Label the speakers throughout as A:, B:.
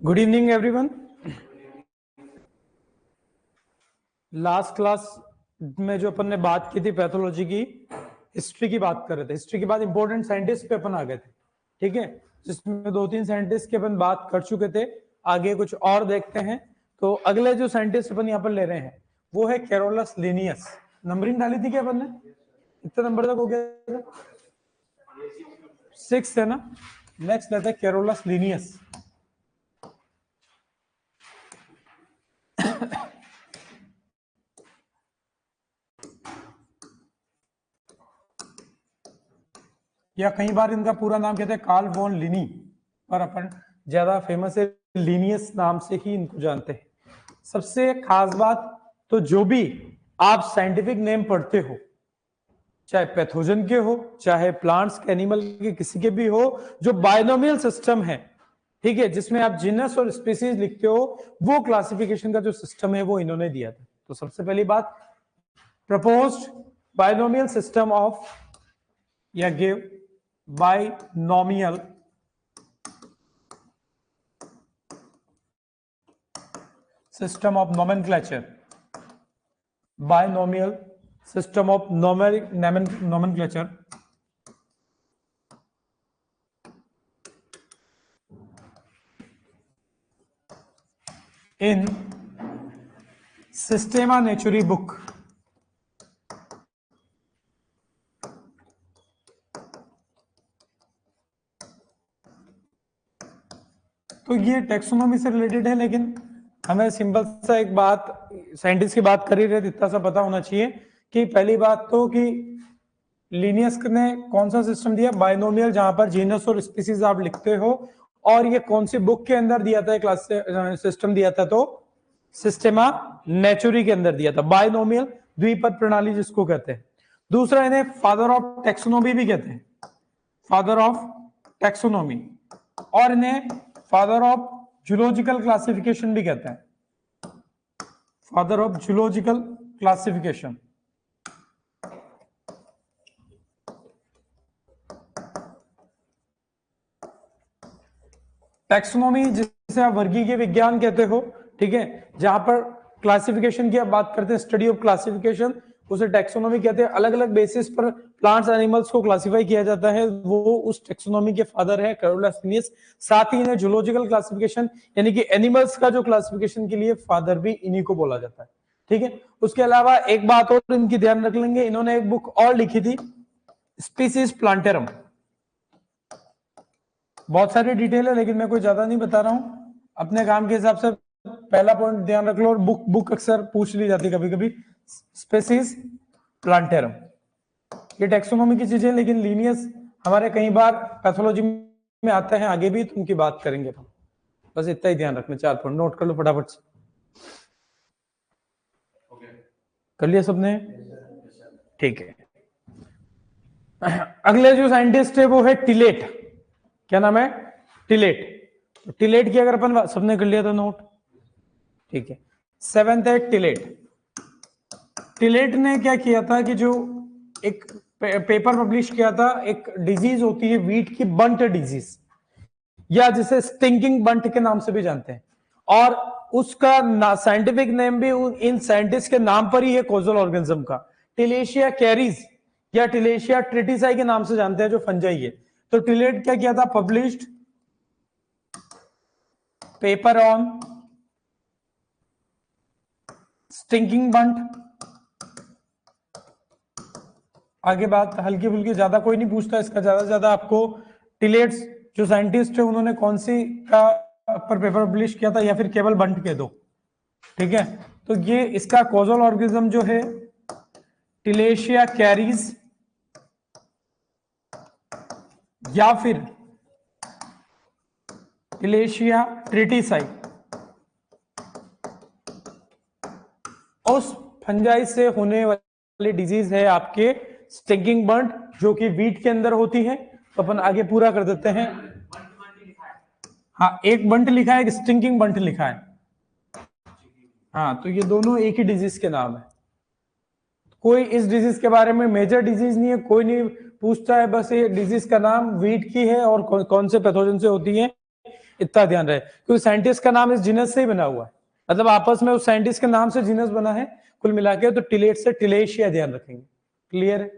A: Good evening everyone. Last class में जो अपन ने बात की थी पैथोलॉजी की, हिस्ट्री की बात कर रहे थे। हिस्ट्री के बाद इंपॉर्टेंट साइंटिस्ट पे अपन आ गए थे, ठीक है, जिसमें 2-3 साइंटिस्ट की अपन बात कर चुके थे। आगे कुछ और देखते हैं। तो अगले जो साइंटिस्ट अपन यहाँ पर ले रहे हैं वो है कैरोलस लिनियस। नंबरिंग डाली थी क्या अपन ने? कितने नंबर तक हो गया? 6 है ना। नेक्स्ट लेते हैं कैरोलस लिनियस। या कई बार इनका पूरा नाम कहते हैं कार्ल वॉन लिनी, पर अपन ज्यादा फेमस है लिनियस नाम से ही इनको जानते हैं। सबसे खास बात तो जो भी आप साइंटिफिक नेम पढ़ते हो, चाहे पैथोजन के हो, चाहे प्लांट्स के, एनिमल के, किसी के भी हो, जो बायनोमियल सिस्टम है, ठीक है, जिसमें आप जीनस और स्पीसीज लिखते हो, वो क्लासिफिकेशन का जो सिस्टम है वो इन्होंने दिया था। तो सबसे पहली बात, प्रपोज्ड बायनोमियल सिस्टम ऑफ या give binomial system of nomenclature, binomial system of nomenclature in Systema Naturae book. तो ये टेक्सोनॉमी से रिलेटेड है, लेकिन हमें सिंपल सा एक बात, साइंटिस्ट की बात कर ही रहे, इतना सा पता होना चाहिए कि पहली बात तो कि लिनियस ने कौन सा सिस्टम दिया, बायनोमियल, जहां पर जीनस और स्पीसीज आप लिखते हो, और ये कौन सी बुक के अंदर दिया था, क्लास सिस्टम दिया था, तो सिस्टेमा नेचुरी के अंदर दिया था। बायनोमियल द्विपद प्रणाली जिसको कहते हैं। दूसरा, इन्हें फादर ऑफ टेक्सोनोमी भी कहते हैं, फादर ऑफ टेक्सोनोमी, और इन्हें फादर ऑफ जूलॉजिकल क्लासिफिकेशन भी कहते हैं, father of zoological classification. Taxonomy जिसे आप वर्गीय विज्ञान कहते हो, ठीक है, जहां पर क्लासिफिकेशन की आप बात करते हैं, स्टडी ऑफ क्लासिफिकेशन, उसे टैक्सोनॉमी कहते हैं। अलग अलग बेसिस पर प्लांट्स एनिमल्स को क्लासिफाई किया जाता है, वो उस टैक्सोनॉमी के फादर है कैरोलस लिनियस। साथ ही इन्हें जूलॉजिकल क्लासिफिकेशन यानी कि एनिमल्स का जो क्लासिफिकेशन के लिए फादर भी इन्हीं को बोला जाता है, ठीक है। उसके अलावा एक बात और इनकी ध्यान रख लेंगे, इन्होंने एक बुक और लिखी थी, स्पीसीज प्लांटेरम। बहुत सारी डिटेल है लेकिन मैं कोई ज्यादा नहीं बता रहा हूं, अपने काम के हिसाब से पहला पॉइंट ध्यान रख लो। और बुक अक्सर पूछ ली जाती कभी कभी, स्पीसीज प्लांटेरम। ये टैक्सोनॉमी की चीजें, लेकिन लीनियस हमारे कई बार पैथोलॉजी में आता है, आगे भी तो उनकी बात करेंगे। बस इतना ही ध्यान रखना, 4 पॉइंट नोट कर लो फटाफट से। कर लिया सबने? ठीक है। अगले जो साइंटिस्ट है वो है टिलेट। क्या नाम है? टिलेट। टिलेट की अगर अपन सबने कर लिया था नोट, ठीक है। 7th है टिलेट। टिलेट ने क्या किया था कि जो एक पेपर पब्लिश किया था, एक डिजीज होती है वीट की, बंट डिजीज, या जिसे स्टिंकिंग बंट के नाम से भी जानते हैं, और उसका साइंटिफिक नेम भी इन साइंटिस्ट के नाम पर ही है, कोजल ऑर्गेनिज्म का, टिलेशिया कैरीज या टिलेशिया ट्रिटिसाई के नाम से जानते हैं, जो फंजाई है। तो टिलेट क्या किया था, पब्लिश्ड पेपर ऑन स्टिंकिंग बंट। आगे बात हल्की फुल्की, ज्यादा कोई नहीं पूछता इसका, ज्यादा से ज्यादा आपको टिलेट्स जो साइंटिस्ट है उन्होंने कौन सी का पर पेपर पब्लिश किया था, या फिर केवल बंट के दो, ठीक है। तो ये इसका कोजल ऑर्गेनिज्म जो है टिलेशिया कैरीज या फिर टिलेशिया ट्रिटिसाई, उस फंजाई से होने वाली डिजीज है आपके स्टिंकिंग बंट, जो कि वीट के अंदर होती है। तो अपन आगे पूरा कर देते हैं। हाँ, एक बंट लिखा है, एक स्टिंकिंग बंट लिखा है। हाँ, तो ये दोनों एक ही डिजीज के नाम है। कोई इस डिजीज के बारे में मेजर डिजीज नहीं है, कोई नहीं पूछता है, बस ये डिजीज का नाम वीट की है और कौन से पैथोजन से होती है, इतना ध्यान रहे, क्योंकि साइंटिस्ट का नाम इस जीनस से ही बना हुआ है, मतलब आपस में उस साइंटिस्ट के नाम से जीनस बना है कुल मिला के, तो टिलेट से टिलेशिया ध्यान रखेंगे। क्लियर है?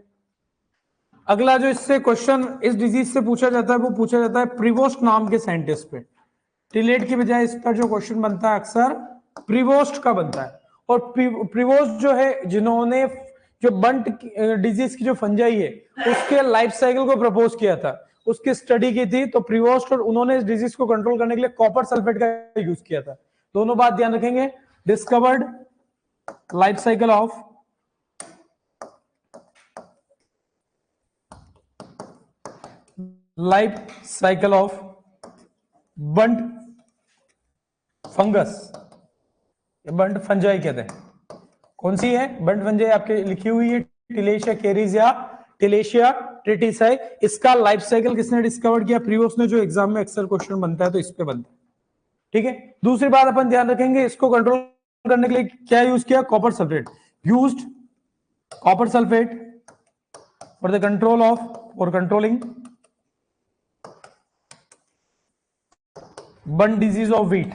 A: अगला जो इससे क्वेश्चन इस डिजीज से पूछा जाता है वो पूछा जाता है प्रिवोस्ट नाम के साइंटिस्ट पे। टिलेट की बजाय इस पर जो क्वेश्चन बनता है अक्सर प्रिवोस्ट का बनता है। और प्रिवोस्ट जो है जिन्होंने जो बंट डिजीज की जो फंजाई है उसके लाइफ साइकिल को प्रपोज किया था, उसकी स्टडी की थी, तो प्रिवोस्ट और उन्होंने इस डिजीज को कंट्रोल करने के लिए कॉपर सल्फेट का यूज किया था। दोनों बात ध्यान रखेंगे, discovered life cycle of bunt fungus, bunt fungi कहते हैं। कौन सी है बंट फंजाई? आपके लिखी हुई है टिलेशिया केरीज या टिलेशिया ट्रिटिसाई। इसका लाइफ साइकिल किसने डिस्कवर किया? प्रिवोस ने, जो एग्जाम में अक्सर क्वेश्चन बनता है तो इस पे बनता है। ठीक है, दूसरी बात अपन ध्यान रखेंगे, इसको कंट्रोल करने के लिए क्या यूज किया? Copper sulphate. Used copper sulphate for the control of और controlling bunt disease of wheat.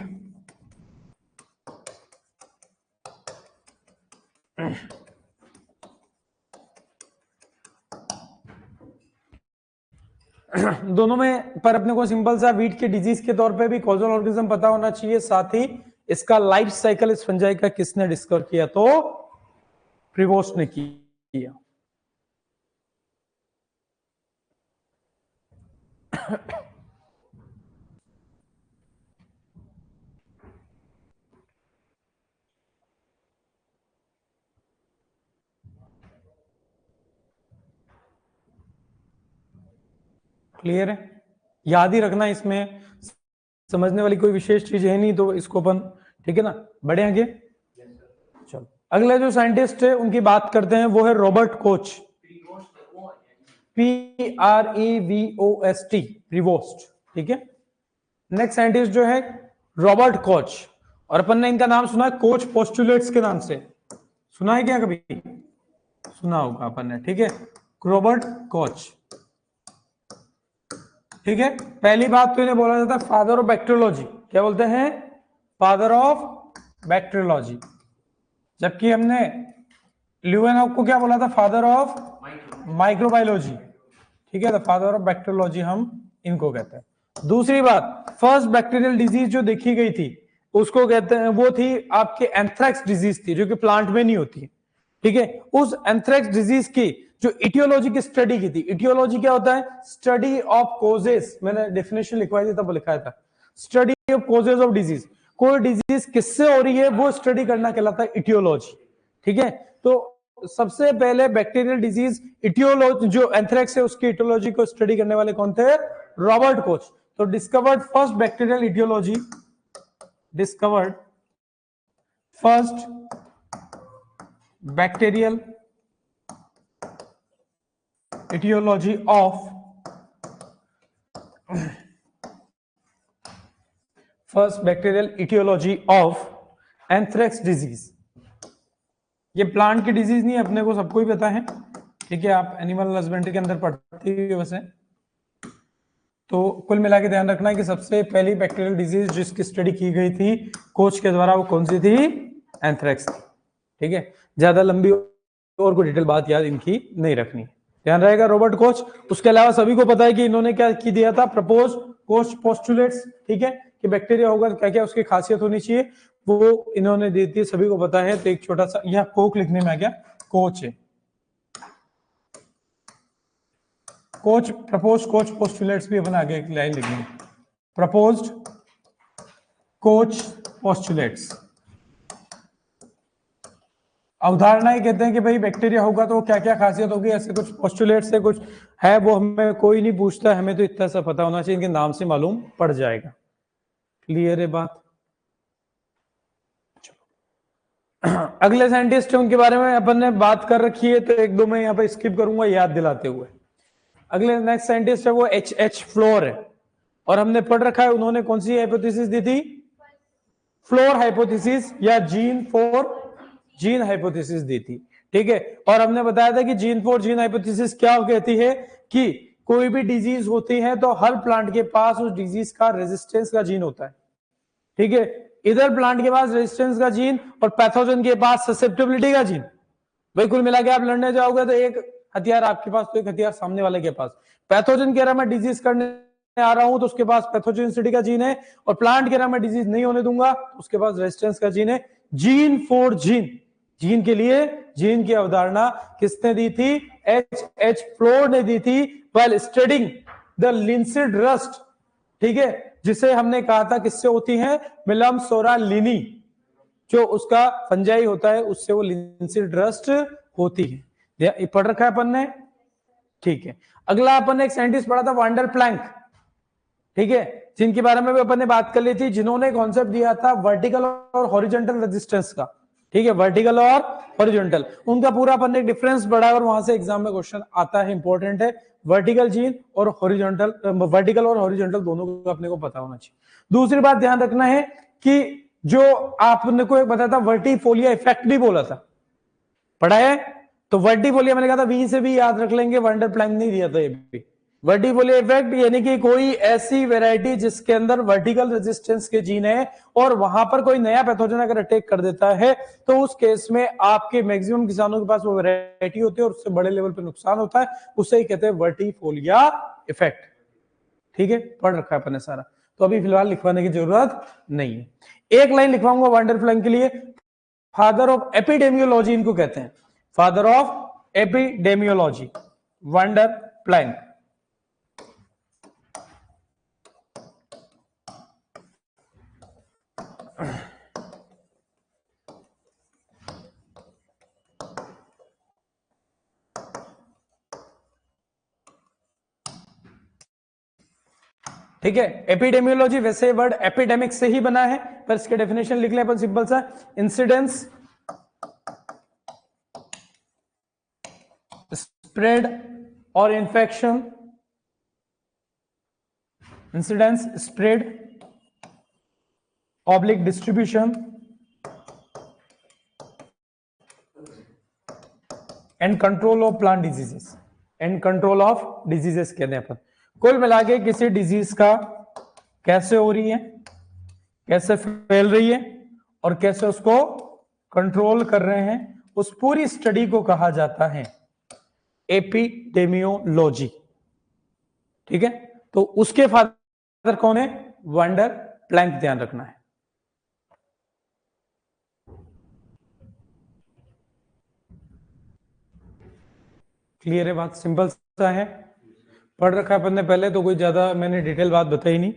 A: दोनों में पर अपने को सिंपल सा व्हीट के डिजीज के तौर पे भी कॉजल ऑर्गेनिज्म पता होना चाहिए, साथ ही इसका लाइफ साइकिल इस फंजाई का किसने डिस्कवर किया? तो प्रिवोस्ट ने किया। क्लियर है? याद ही रखना, इसमें समझने वाली कोई विशेष चीज है नहीं, तो इसको अपन, ठीक है ना, बढ़े आगे। चलो अगले जो साइंटिस्ट है उनकी बात करते हैं, वो है रॉबर्ट कोच। PREVOST, प्रिवोस्ट। ठीक है, नेक्स्ट साइंटिस्ट जो है रॉबर्ट कोच, और अपन ने इनका नाम सुना है कोच पोस्टुलेट्स के नाम से, सुना है क्या? कभी सुना होगा अपन ने। ठीक है, रॉबर्ट कोच। ठीक है, पहली बात तो इन्हें बोला जाता है फादर ऑफ बैक्टीरियोलॉजी। क्या बोलते हैं? Father of bacteriology. जबकि हमने ल्यूवेनहॉक को क्या बोला था? Father of microbiology. ठीक है, तो फादर ऑफ बैक्टीरियोलॉजी हम इनको कहते हैं। दूसरी बात, फर्स्ट बैक्टीरियल डिजीज जो देखी गई थी उसको कहते हैं, वो थी आपके एंथ्रेक्स डिजीज थी, जो कि प्लांट में नहीं होती। ठीक है, उस एंथ्रेक्स डिजीज की जो इटियोलॉजी की स्टडी की थी। इटियोलॉजी क्या होता है? Study of causes. मैंने डेफिनेशन लिखवाई थी तब लिखा था, study of causes of disease. कोई डिजीज किससे हो रही है वो स्टडी करना कहलाता है इटियोलॉजी। ठीक है, तो सबसे पहले बैक्टीरियल डिजीज इटियोलॉजी, जो एंथ्रेक्स है उसकी इटियोलॉजी को स्टडी करने वाले कौन थे? Robert Koch. तो discovered first bacterial etiology, discovered first bacterial etiology of first bacterial etiology of anthrax disease। ये प्लांट की डिजीज नहीं, अपने को सबको ही पता है। ठीक है, आप एनिमल हस्बेंड्री के अंदर पढ़ते ही वैसे। तो कुल मिला के ध्यान रखना है कि सबसे पहली बैक्टीरियल डिजीज जिसकी स्टडी की गई थी कोच के द्वारा, वो कौन सी थी? एंथ्रेक्स थी। ठीक है, ज्यादा लंबी और कोई डिटेल बात याद इनकी नहीं रखनी, ध्यान रहेगा। रॉबर्ट कोच, उसके अलावा सभी को पता है कि इन्होंने क्या की दिया था? Propose coach postulates. ठीक है, कि बैक्टीरिया होगा क्या क्या उसकी खासियत होनी चाहिए, वो इन्होंने दी थी, सभी को पता है। तो एक छोटा सा यह कोक लिखने में आ गया, कोच है। कोच प्रपोज कोच पोस्टुलेट्स भी अपन आगे एक लाइन लिखेंगे, प्रपोज्ड कोच पोस्टुलेट्स। अवधारणाएं कहते हैं कि भाई बैक्टीरिया होगा तो क्या क्या खासियत होगी, ऐसे कुछ पोस्टुलेट से कुछ है, वो हमें कोई नहीं पूछता, हमें तो इतना सा पता होना चाहिए, इनके नाम से मालूम पड़ जाएगा। क्लियर है बात? अगले साइंटिस्ट है, उनके बारे में अपन ने बात कर रखी है, तो एक दो मैं यहाँ पे स्किप करूंगा याद दिलाते हुए। अगले नेक्स्ट साइंटिस्ट है वो H.H. फ्लोर है, और हमने पढ़ रखा है उन्होंने कौन सी हाइपोथेसिस दी थी? फ्लोर हाइपोथेसिस या जीन हाइपोथेसिस दी थी। ठीक है, और हमने बताया था कि जीन हाइपोथेसिस क्या कहती है कि कोई भी डिजीज होती है तो हर प्लांट के पास उस डिजीज का रेजिस्टेंस का जीन होता है, ठीक है। इधर प्लांट के पास रेजिस्टेंस का जीन और पैथोजन के पास ससेप्टेबिलिटी का जीन। भाई कुल मिला के आप लड़ने जाओगे तो एक हथियार आपके पास तो एक हथियार सामने वाले के पास। पैथोजन कह रहा मैं डिजीज करने आ रहा हूं तो उसके पास पैथोजेनिसिटी का जीन है, और प्लांट कह रहा मैं डिजीज नहीं होने दूंगा तो उसके पास रेजिस्टेंस का जीन है। जीन फॉर जीन, जीन के लिए जीन की अवधारणा किसने दी थी? H. फ्लोर ने दी थी while studying the linseed rust, ठीक है, जिसे हमने कहा था किससे होती है? मिलम सोरालिनी, जो उसका फंजाई होता है उससे वो लिंसीड रस्ट होती है। पढ़ रखा है अपन ने, ठीक है। अगला अपन ने एक साइंटिस्ट पढ़ा था वांडर प्लैंक, ठीक है, जिनके बारे में भी अपन ने बात कर ली थी, जिन्होंने कॉन्सेप्ट दिया था वर्टिकल और हॉरिजॉन्टल रेजिस्टेंस का, ठीक है, वर्टिकल और हॉरिजॉन्टल। उनका पूरा अपन ने डिफरेंस पढ़ा है और वहां से एग्जाम में क्वेश्चन आता है, इंपॉर्टेंट है। वर्टिकल जीन और हॉरिजॉन्टल, वर्टिकल और हॉरिजॉन्टल दोनों को अपने को पता होना चाहिए। दूसरी बात ध्यान रखना है कि जो आपने को एक बताया था वर्टिफोलिया इफेक्ट भी बोला था, पढ़ा है? तो वर्टिफोलिया मैंने कहा था वी से भी याद रख लेंगे, वंडर प्लैंक नहीं दिया था ये भी। वर्टिफोलिया इफेक्ट यानी कि कोई ऐसी वैरायटी जिसके अंदर वर्टिकल रेजिस्टेंस के जीन है और वहां पर कोई नया पैथोजन अगर अटैक कर देता है तो उस केस में आपके मैक्सिमम किसानों के पास वो वैरायटी होती है और उससे बड़े लेवल पे नुकसान होता है, उसे ही कहते हैं वर्टिफोलिया इफेक्ट, ठीक है। पढ़ रखा है अपन ने सारा, तो अभी फिलहाल लिखवाने की जरूरत नहीं है। एक लाइन लिखवाऊंगा वंडर प्लैंक के लिए, फादर ऑफ एपिडेमियोलॉजी इनको कहते हैं, father of epidemiology Vanderplank. ठीक है, एपिडेमियोलॉजी वैसे वर्ड एपिडेमिक से ही बना है, पर इसके डेफिनेशन लिख ले अपन सिंपल सा, इंसिडेंस, स्प्रेड और infection, incidence, spread, oblique distribution and control of plant diseases, and control of diseases कहते हैं अपन। कुल मिला के किसी डिजीज का कैसे हो रही है, कैसे फैल रही है और कैसे उसको कंट्रोल कर रहे हैं, उस पूरी स्टडी को कहा जाता है एपिडेमियोलॉजी, ठीक है। तो उसके फादर कौन है? वंडर प्लैंक, ध्यान रखना है। क्लियर है बात? सिंपल सा है, पढ़ रखा है अपन ने पहले, तो कोई ज्यादा मैंने डिटेल बात बताई नहीं।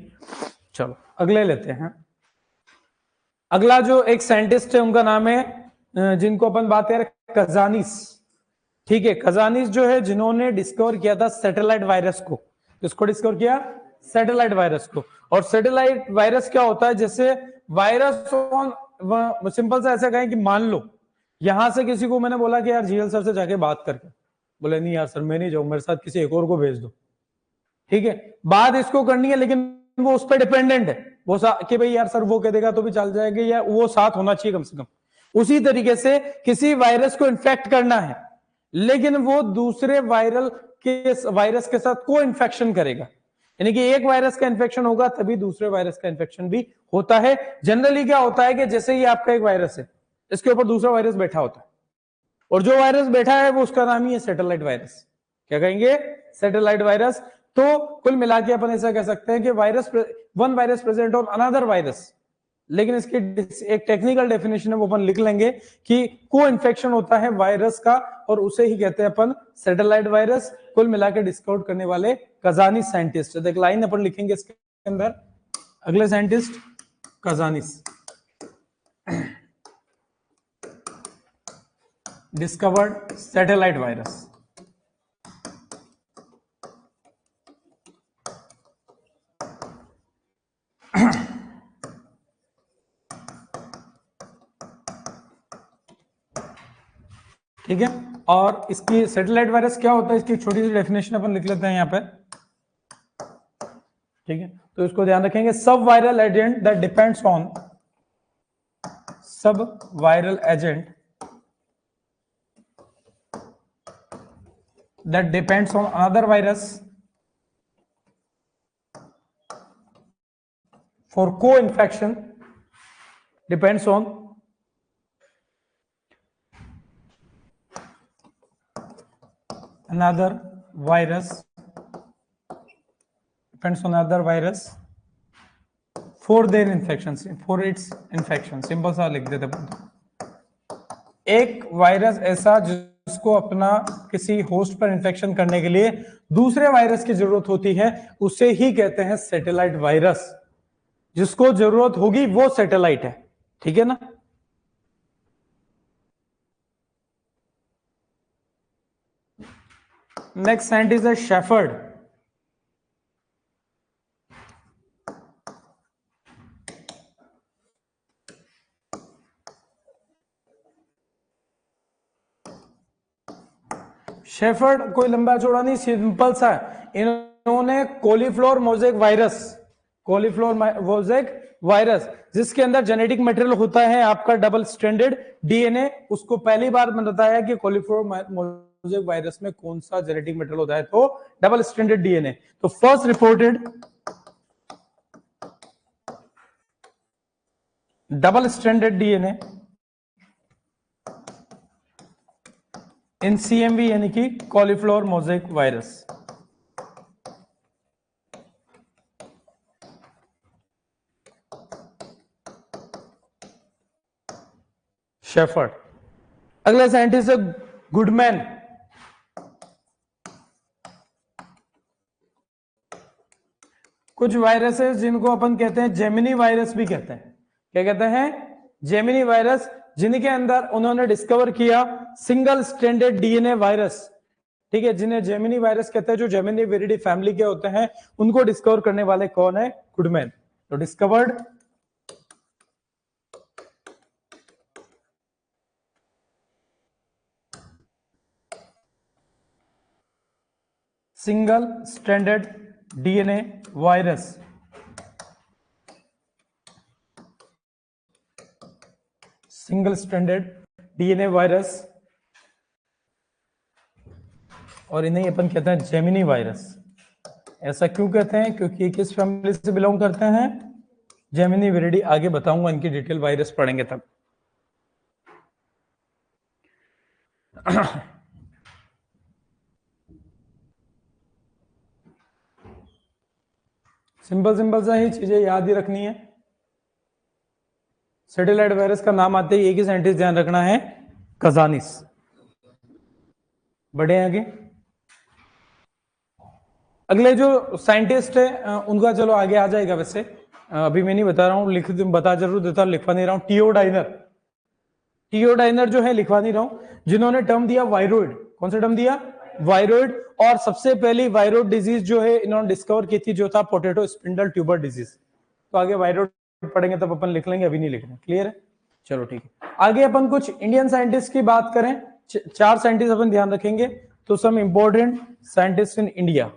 A: चलो अगले लेते हैं। अगला जो एक साइंटिस्ट है उनका नाम है, जिनको अपन बात करें, कजानिस, ठीक है। कजानिस जो है जिन्होंने डिस्कवर किया था सैटेलाइट वायरस को, किसको डिस्कवर किया? सैटेलाइट वायरस को। और सैटेलाइट वायरस क्या होता है? जैसे वायरस ऑन, सिंपल सा ऐसा कहें कि मान लो यहां से किसी को मैंने बोला कि यार जीएल सर से जाके बात करके, बोले नहीं यार सर मैं नहीं जाऊं, मेरे साथ किसी एक और को भेज दो, ठीक है। बात इसको करनी है लेकिन वो उस पर डिपेंडेंट है, वो कि भाई यार सर वो कह देगा तो भी चल जाएगा, या वो साथ होना चाहिए कम से कम। उसी तरीके से किसी वायरस को इन्फेक्ट करना है लेकिन वो दूसरे वायरस के साथ को इन्फेक्शन करेगा, यानी कि एक वायरस का इन्फेक्शन होगा तभी दूसरे वायरस का इन्फेक्शन भी होता है। जनरली क्या होता है कि जैसे ही आपका एक वायरस है, इसके ऊपर दूसरा वायरस बैठा होता है, और जो वायरस बैठा है वो उसका नाम ही है सैटेलाइट वायरस। क्या कहेंगे? Satellite virus. तो कुल मिला के अपन ऐसा कह सकते हैं कि one virus present on another virus, लेकिन इसकी एक टेक्निकल डेफिनेशन है वो अपन लिख लेंगे कि को इन्फेक्शन होता है वायरस का, और उसे ही कहते हैं अपन सैटेलाइट वायरस। कुल मिला के डिस्कवर करने वाले कजानिस साइंटिस्ट, एक लाइन अपन लिखेंगे इसके अंदर, अगले साइंटिस्ट कजानिस डिस्कवर्ड सैटेलाइट वायरस। ठीक है, और इसकी सैटेलाइट वायरस क्या होता है इसकी छोटी सी डेफिनेशन अपन लिख लेते हैं यहाँ पे, ठीक है। तो इसको ध्यान रखेंगे, सब viral agent that depends on, सब viral agent that depends on another virus for co-infection depends on another virus for their infections, for its infection. Simple सा लिख देते हैं, एक वायरस ऐसा जिसको अपना किसी होस्ट पर इंफेक्शन करने के लिए दूसरे वायरस की जरूरत होती है, उसे ही कहते हैं सैटेलाइट वायरस। जिसको जरूरत होगी वो सैटेलाइट है, ठीक है ना। नेक्स्ट साइंटिस्ट है शेफर्ड। शेफर्ड कोई लंबा चौड़ा नहीं, सिंपल सा है। इन्होंने कॉलीफ्लोर मोज़ेक वायरस जिसके अंदर जेनेटिक मटेरियल होता है आपका डबल स्ट्रैंडेड डीएनए, उसको पहली बार मैंने बताया कि कॉलीफ्लोर मोज़ेक वायरस में कौन सा जेनेटिक मटेरियल होता है, तो डबल स्ट्रैंडेड डीएनए। तो first reported double stranded DNA in CMV यानी कि कॉलीफ्लोर मोज़ेक वायरस। शेफर्ड। अगला साइंटिस्ट है गुडमैन। कुछ वायरसेस जिनको अपन कहते हैं जेमिनी वायरस भी कहते हैं, क्या कहते हैं, जेमिनी वायरस, जिनके अंदर उन्होंने डिस्कवर किया सिंगल स्ट्रैंडेड डीएनए वायरस, ठीक है, जिन्हें जेमिनी वायरस कहते हैं, जो जेमिनी विरिडी फैमिली के होते हैं, उनको डिस्कवर करने वाले कौन है, गुडमैन। तो discovered single stranded DNA virus. Single stranded DNA virus, और इन्हें अपन कहते हैं जेमिनी वायरस। ऐसा क्यों कहते हैं, क्योंकि किस फैमिली से बिलोंग करते हैं, जेमिनी विरिडी। आगे बताऊंगा इनकी डिटेल, वायरस पढ़ेंगे तब। सिंपल सा ही चीजें याद ही रखनी है। सैटेलाइट वायरस का नाम आते ही एक ही साइंटिस्ट ध्यान रखना है, कजानिस। बढ़े आगे। अगले जो साइंटिस्ट है उनका चलो आगे आ जाएगा, वैसे अभी मैं नहीं बता रहा हूं, बता जरूर देता, लिखवा नहीं रहा हूं। टियोडाइनर जो है लिखवा नहीं रहा हूं, जिन्होंने टर्म दिया वायरोइड। कौन सा टर्म दिया, वायरोइड। और सबसे पहली वायरोइड डिजीज जो है इन्होंने डिस्कवर की थी, जो था पोटैटो स्पिंडल ट्यूबर डिजीज। तो आगे वायरोइड पढ़ेंगे तब अपन लिख लेंगे, अभी नहीं लिखना। क्लियर है, चलो ठीक है। आगे अपन कुछ इंडियन साइंटिस्ट की बात करें, 4 साइंटिस्ट अपन ध्यान रखेंगे। तो some important scientist in India,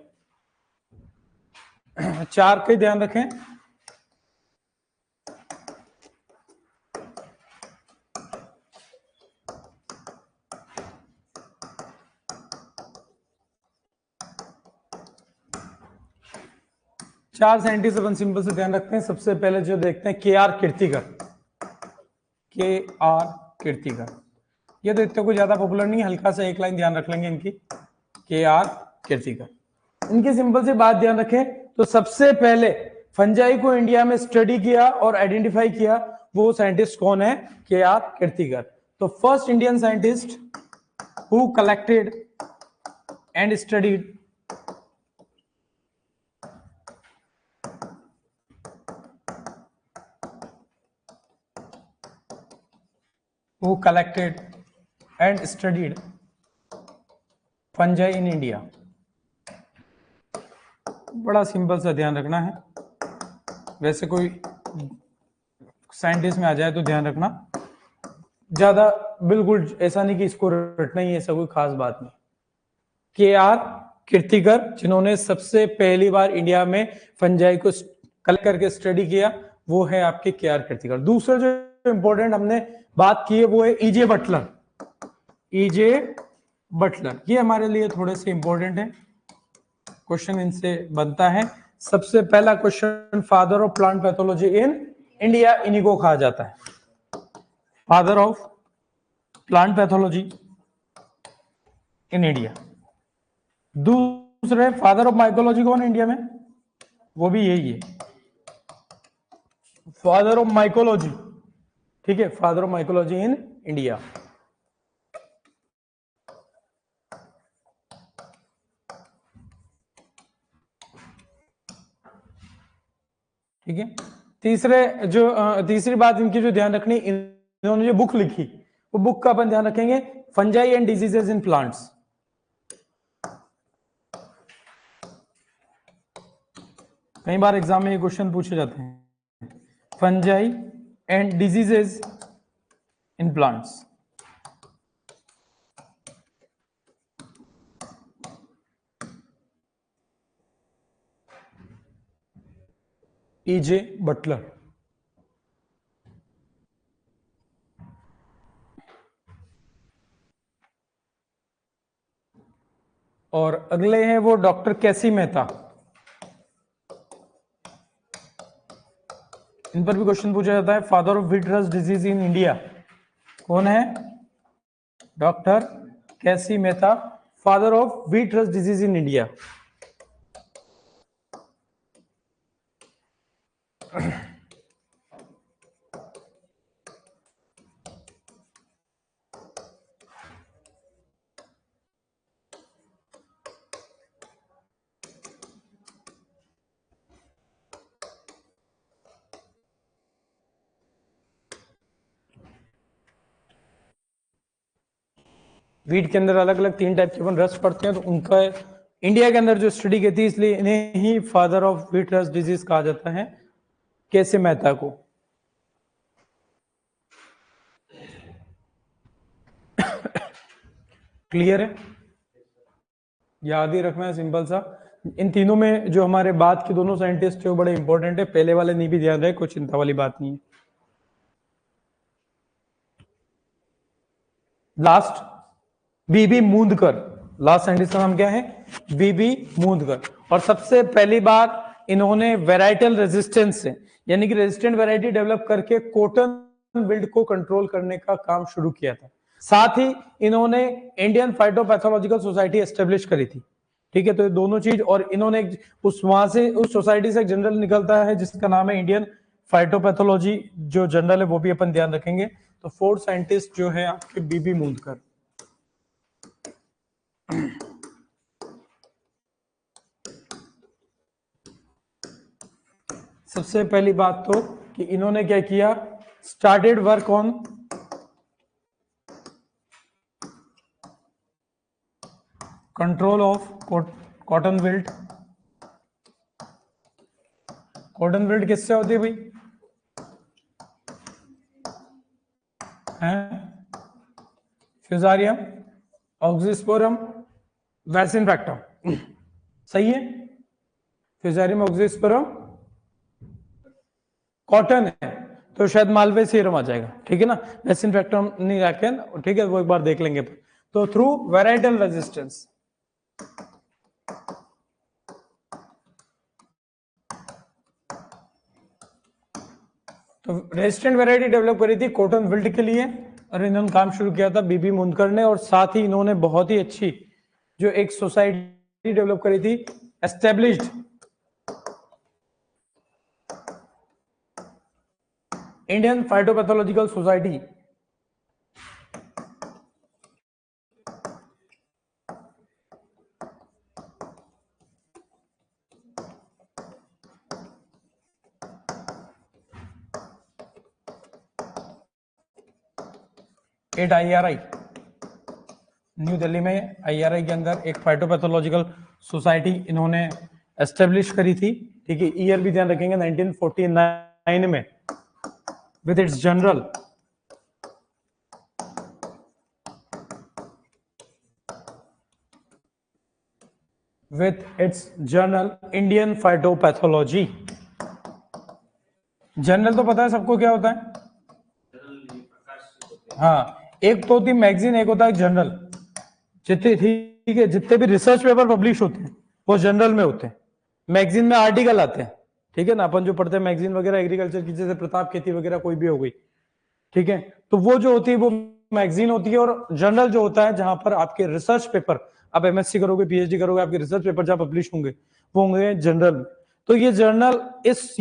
A: 4 के ध्यान रखें। चार साइंटिस्ट अपन सिंपल से ध्यान रखते हैं। सबसे पहले जो देखते हैं के.आर. कीर्तिकर। ये तो इतना कोई ज्यादा पॉपुलर नहीं है, हल्का सा एक लाइन ध्यान रख लेंगे इनकी, के.आर. कीर्तिकर। इनकी सिंपल सी बात ध्यान रखें, तो सबसे पहले फंजाई को इंडिया में स्टडी किया और आइडेंटिफाई किया, वो साइंटिस्ट कौन है, के.आर. कीर्तिकर। तो first Indian scientist who collected and studied who collected and studied fungi in India। बड़ा सिंपल सा ध्यान रखना है, वैसे कोई साइंटिस्ट में आ जाए तो ध्यान रखना, ज्यादा बिल्कुल ऐसा नहीं कि इसको रटना ही, ऐसा कोई खास बात नहीं। के.आर. कीर्तिकर, जिन्होंने सबसे पहली बार इंडिया में फंजाई को कलेक्ट करके स्टडी किया, वो है आपके के.आर. कीर्तिकर। दूसरा जो इंपॉर्टेंट हमने बात की है वो है ई.जे. बटलर। ये हमारे लिए थोड़े से इंपॉर्टेंट है, क्वेश्चन इनसे बनता है। सबसे पहला question, father of plant pathology in India, इन्हीं को कहा जाता है father of plant pathology in India. दूसरे फादर ऑफ माइकोलॉजी कौन है इंडिया में, वो भी यही है, फादर ऑफ माइकोलॉजी, ठीक है, father of mycology in India. ठीक है, तीसरी बात इनकी जो ध्यान रखनी, इन्होंने जो बुक लिखी, वो बुक का अपन ध्यान रखेंगे, fungi and diseases in plants. कई बार एग्जाम में ये क्वेश्चन पूछे जाते हैं, fungi and diseases in plants. E.J. Butler. और अगले हैं वो डॉक्टर कैसी मेहता, इन पर भी क्वेश्चन पूछा जाता है, father of wheat rust disease in India कौन है, डॉक्टर कैसी Mehta, father of wheat rust disease in India. Wheat के अंदर अलग अलग 3 टाइप के अपन रस्ट पढ़ते हैं, तो उनका इंडिया के अंदर जो स्टडी की थी, इसलिए इन्हें ही father of wheat rust disease कहा जाता है, कैसे मेहता को। क्लियर है, याद ही रखना है, सिंपल सा। इन तीनों में जो हमारे बाद के दोनों साइंटिस्ट है वो बड़े इंपॉर्टेंट है, पहले वाले नहीं भी ध्यान रहे, कोई चिंता वाली बात नहीं है। लास्ट बीबी मूंदकर, लास्ट साइंटिस्ट का नाम क्या है, बीबी मूंदकर। और सबसे पहली बार इन्होंने वेराइटल रेजिस्टेंस से, यानी कि रेजिस्टेंट वैरायटी डेवलप करके कॉटन विल्ट को कंट्रोल करने का काम शुरू किया था। साथ ही इन्होंने इंडियन फाइटोपैथोलॉजिकल सोसाइटी एस्टेब्लिश करी थी। ठीक है, तो ये दोनों चीज, और इन्होंने वहां से उस सोसाइटी से एक जनरल निकलता है जिसका नाम है इंडियन फाइटोपैथोलॉजी, जो जनरल है वो भी अपन ध्यान रखेंगे। तो 4 साइंटिस्ट जो है आपके बीबी मूंदकर। सबसे पहली बात तो कि इन्होंने क्या किया, started work on control of cotton wilt. Cotton wilt किससे होती है भाई, फ्यूजारियम ऑक्सीस्पोरम वैसिनफेक्टम, सही है, फ्यूजारियम ऑक्सीस्पोरम कॉटन है तो शायद मालवे सीरम आ जाएगा, ठीक है ना, वैसिनफेक्टम नहीं रखें, ठीक है, वो एक बार देख लेंगे। तो थ्रू वेराइटल रेजिस्टेंस, तो रेजिस्टेंट वैरायटी डेवलप करी थी कॉटन विल्ट के लिए, और इन्होंने काम शुरू किया था बीबी मूंदकर ने। और साथ ही इन्होंने बहुत ही अच्छी जो एक सोसाइटी डेवलप करी थी, established Indian phytopathological society. At IRI, New Delhi में IRI के अंदर एक फाइटोपैथोलॉजिकल सोसाइटी इन्होंने एस्टेब्लिश करी थी। ठीक है, ईयर भी ध्यान रखेंगे 1949 में, with its general Indian phytopathology. General तो पता है सबको क्या होता है, हाँ, एक तो होती मैगजीन, एक होता है जर्नल। जितने, ठीक है, जितने भी रिसर्च पेपर पब्लिश होते हैं वो जर्नल में होते हैं, मैगजीन में आर्टिकल आते हैं, ठीक है ना, अपन जो पढ़ते हैं मैगजीन वगैरह एग्रीकल्चर की, जैसे प्रताप खेती वगैरह कोई भी हो गई, ठीक है, तो वो जो होती है वो मैगजीन होती है। और जर्नल जो होता है जहां पर आपके रिसर्च पेपर, आप एमएससी करोगे, पीएचडी करोगे, आपके रिसर्च पेपर जहां पब्लिश होंगे वो होंगे जर्नल। तो ये जर्नल,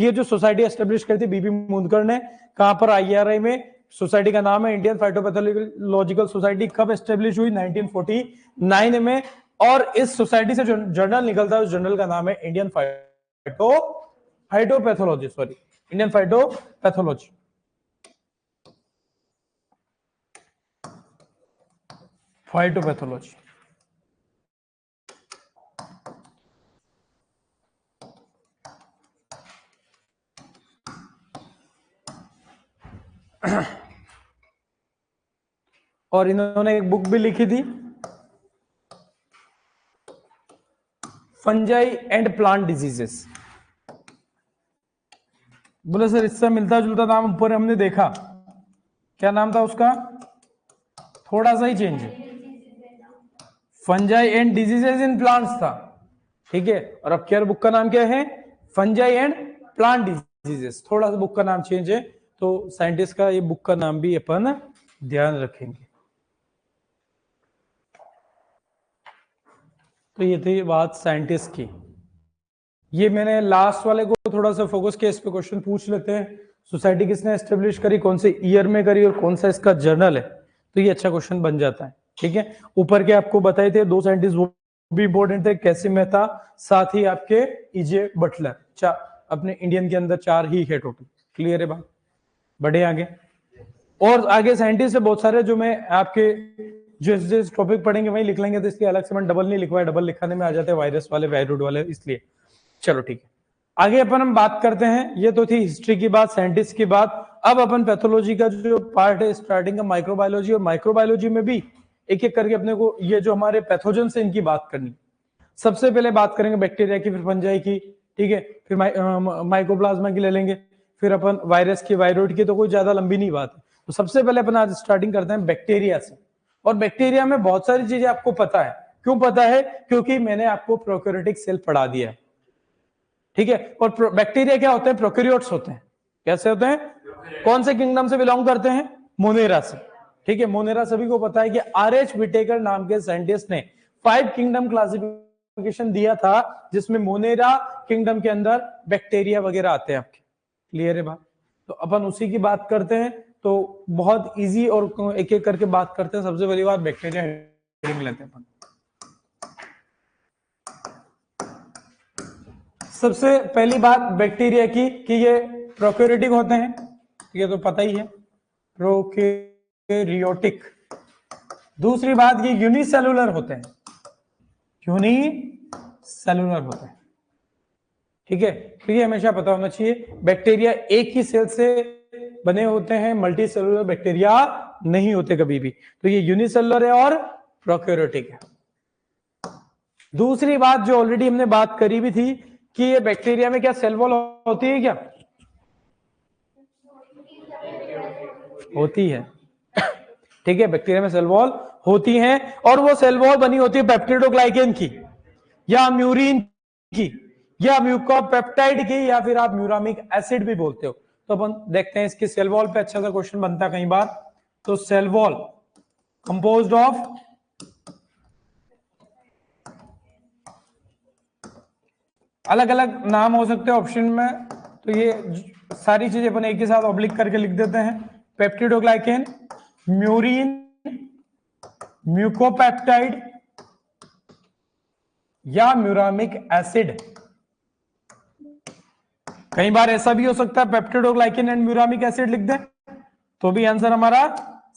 A: ये जो सोसाइटी एस्टेब्लिश करती बीबी मुंदकर ने, कहां पर, आईआरआई में। सोसाइटी का नाम है इंडियन फाइटोपैथोलॉजिकल सोसाइटी। कब एस्टेब्लिश हुई? 1949 में। और इस सोसाइटी से जो जर्नल निकलता है उस जर्नल का नाम है Indian phytopathology, sorry, Indian phytopathology. Phytopathology. और इन्होंने एक बुक भी लिखी थी, फंजाई एंड प्लांट डिजीजेस। बोले सर इससे मिलता जुलता नाम ऊपर हमने देखा, क्या नाम था उसका? थोड़ा सा ही चेंज है, fungi and diseases in plants था, ठीक है। और अब केयर बुक का नाम क्या है? Fungi and plant diseases. थोड़ा सा बुक का नाम चेंज है, तो साइंटिस्ट का ये बुक का नाम भी अपन ध्यान रखेंगे। तो ये थी बात साइंटिस्ट की। ये मैंने लास्ट वाले को थोड़ा सा फोकस किया, इस पे क्वेश्चन पूछ लेते हैं। सोसाइटी किसने एस्टेब्लिश करी, कौन से ईयर में करी, और कौन सा इसका जर्नल है, तो ये अच्छा क्वेश्चन बन जाता है, ठीक है। ऊपर के आपको बताए थे दो साइंटिस्ट, वो भी इंपॉर्टेंट थे, कैसिम मेहता, साथ ही आपके ईजे बटलर। अपने इंडियन के अंदर 4 ही है टोटल। क्लियर है बात? बढ़े आगे। और आगे साइंटिस्ट है बहुत सारे, जो मैं आपके जिस टॉपिक पढ़ेंगे वही लिख लेंगे, तो इसलिए अलग से मैंने डबल नहीं लिखवाया, डबल लिखाने में आ जाते हैं वायरस वाले, वायरोड वाले, इसलिए। चलो ठीक है, आगे अपन हम बात करते हैं। ये तो थी हिस्ट्री की बात, साइंटिस्ट की बात। अब अपन पैथोलॉजी का जो पार्ट है, स्टार्टिंग का माइक्रोबायोलॉजी, और माइक्रोबायोलॉजी में भी एक एक करके अपने को ये जो हमारे पैथोजन से इनकी बात करनी। सबसे पहले बात करेंगे बैक्टीरिया की, फिर फंजाई की, ठीक है, फिर माइकोप्लाज्मा की ले लेंगे, फिर अपन वायरस की, वायरोड की, तो कोई ज्यादा लंबी नहीं बात है। तो सबसे पहले अपन आज स्टार्टिंग करते हैं बैक्टीरिया से। और बैक्टीरिया में बहुत सारी चीजें आपको पता है। क्यों पता है? क्योंकि मैंने आपको प्रोकैरियोटिक सेल पढ़ा दिया है, ठीक है। और बैक्टीरिया क्या होते हैं? प्रोकैरियोट्स होते हैं। कैसे होते हैं? कौन से किंगडम से बिलोंग करते हैं? मोनेरा से, ठीक है। मोनेरा सभी को पता है कि आर.एच. विटेकर नाम के साइंटिस्ट ने 5 किंगडम क्लासिफिकेशन दिया था, जिसमें मोनेरा किंगडम के अंदर बैक्टीरिया वगैरह आते हैं आपके। क्लियर है बात? तो अपन उसी की बात करते हैं, तो बहुत इजी, और एक एक करके बात करते हैं। सबसे पहली बात बैक्टीरिया लेते हैं अपन। सबसे पहली बात बैक्टीरिया की कि ये प्रोकैरियोटिक होते हैं, ये तो पता ही है, प्रोकैरियोटिक। दूसरी बात ये यूनिसेलुलर होते हैं, यूनिसेलुलर होते हैं, ठीक है। तो ये हमेशा पता होना चाहिए, बैक्टीरिया एक ही सेल से बने होते हैं, मल्टी सेलुलर बैक्टीरिया नहीं होते कभी भी। तो ये यूनिसेलुलर है और प्रोकैरियोटिक है। दूसरी बात जो ऑलरेडी हमने बात करी भी थी कि ये बैक्टीरिया में क्या सेल वॉल होती है? क्या होती है? ठीक है, बैक्टीरिया में सेल वॉल होती है, और वो सेल वॉल बनी होती है पेप्टिडोग्लाइकेन की, या म्यूरिन की, या म्यूकोपेप्टाइड की, या फिर आप म्यूरामिक एसिड भी बोलते हो। तो अपन देखते हैं इसकी सेल वॉल पे अच्छा सा क्वेश्चन बनता है कई बार। तो सेल वॉल कंपोज्ड ऑफ अलग अलग नाम हो सकते हैं ऑप्शन में, तो ये सारी चीजें अपन एक ही साथ ऑब्लिक करके लिख देते हैं। पेप्टिडोग्लाइकेन, म्यूरिन, म्यूकोपेप्टाइड, या म्यूरामिक एसिड। कई बार ऐसा भी हो सकता है पेप्टिडोग्लाइकेन एंड म्यूरामिक एसिड लिख दें, तो भी आंसर हमारा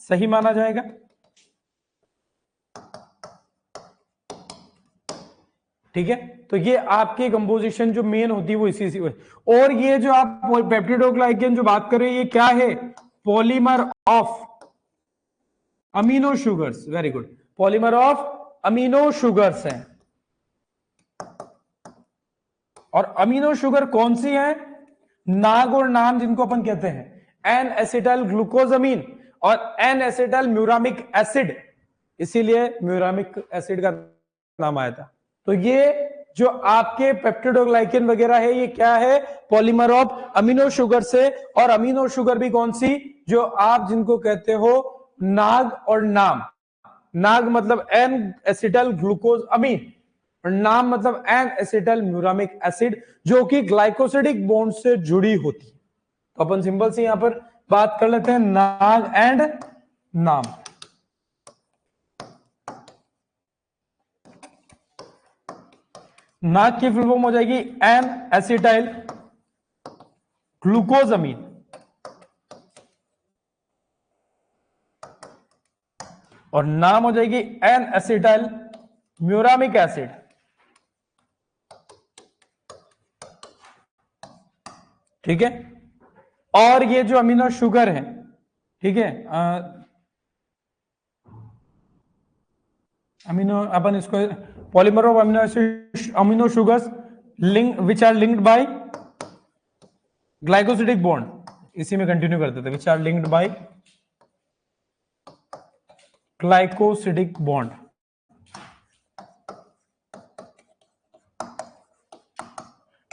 A: सही माना जाएगा। ठीक है, तो ये आपकी कंपोजिशन जो मेन होती है वो इसी से। और ये जो आप पेप्टिडोग्लाइकेन जो बात कर रहे हैं, ये क्या है? Polymer of amino sugars. Very good, polymer of amino sugars है। और अमीनो शुगर कौन सी है? नाग और नाम जिनको अपन कहते हैं, एन एसिटाइल ग्लूकोजामीन और एन एसिटाइल म्यूरामिक एसिड, इसीलिए म्यूरामिक एसिड का नाम आया था। तो ये जो आपके पेप्टिडोग्लाइकन वगैरह है ये क्या है, पॉलीमर ऑफ अमीनो शुगर से, और अमीनो शुगर भी कौन सी, जो आप जिनको कहते हो नाग और नाम। नाग मतलब एन एसिटल ग्लूकोज अमीन, और नाम मतलब एन एसिटल म्यूरामिक एसिड, जो कि ग्लाइकोसिडिक बॉन्ड से जुड़ी होती है। तो अपन सिंपल से यहां पर बात कर लेते हैं नाग एंड नाम। नाग की फुल फॉर्म हो जाएगी एन एसिटाइल ग्लूकोजामीन, और नाम हो जाएगी एन एसिटाइल म्यूरामिक एसिड। ठीक है, और ये जो अमीनो शुगर है, ठीक है, अमीनो अपन इसको polymer of amino acid amino sugars link which are linked by glycosidic bond, इसी में कंटिन्यू करते थे, which are linked by glycosidic bond.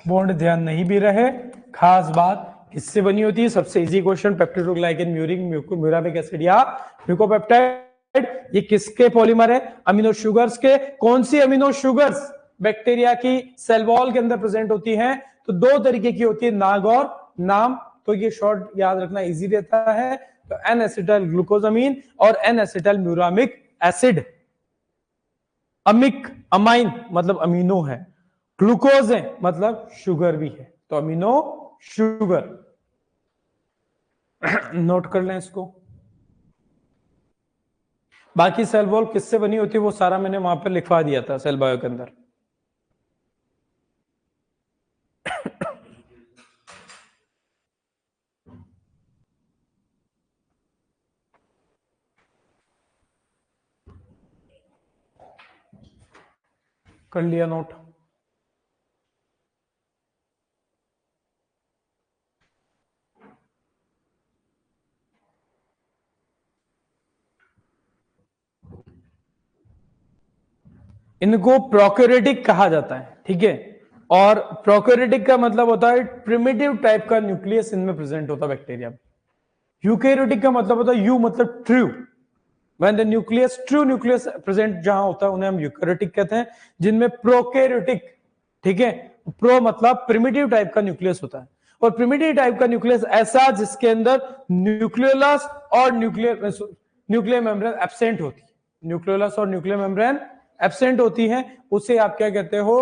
A: Bond ध्यान नहीं भी रहे, खास बात किससे बनी होती है, सबसे easy question, peptidoglycan muramic acid या म्यूकोपेप्टाइड, ये किसके पॉलीमर है, अमीनो शुगर्स के। कौन सी अमीनो शुगर्स बैक्टीरिया की सेल वॉल के अंदर प्रेजेंट होती हैं, तो दो तरीके की होती है, नाग और नाम। तो ये शॉर्ट याद रखना इजी रहता है, तो एन एसिटाइल ग्लूकोजामीन और एन एसिटाइल म्यूरामिक एसिड। अमिक अमाइन मतलब अमीनो है, ग्लूकोज है मतलब शुगर भी है, तो अमीनो शुगर। नोट कर लें इसको। बाकी सेल वॉल किससे बनी होती है वो सारा मैंने वहां पर लिखवा दिया था सेल बायो के अंदर। कर लिया नोट। इनको प्रोकैरियोटिक कहा जाता है, ठीक है, और प्रोकैरियोटिक का मतलब होता है प्रिमिटिव टाइप का न्यूक्लियस इनमें प्रेजेंट होता है बैक्टीरिया में। यूकैरियोटिक का मतलब होता है यू मतलब true, when the nucleus true nucleus present जहां होता है उन्हें हम यूकैरियोटिक कहते हैं, जिनमें प्रोकैरियोटिक, ठीक है, प्रो मतलब प्रिमिटिव टाइप का न्यूक्लियस होता है, और प्रिमिटिव टाइप का न्यूक्लियस ऐसा जिसके अंदर न्यूक्लियोलस और न्यूक्लियर मेम्ब्रेन एब्सेंट होती है, न्यूक्लियोलस और न्यूक्लियर मेम्ब्रेन एब्सेंट होती है, उसे आप क्या कहते हो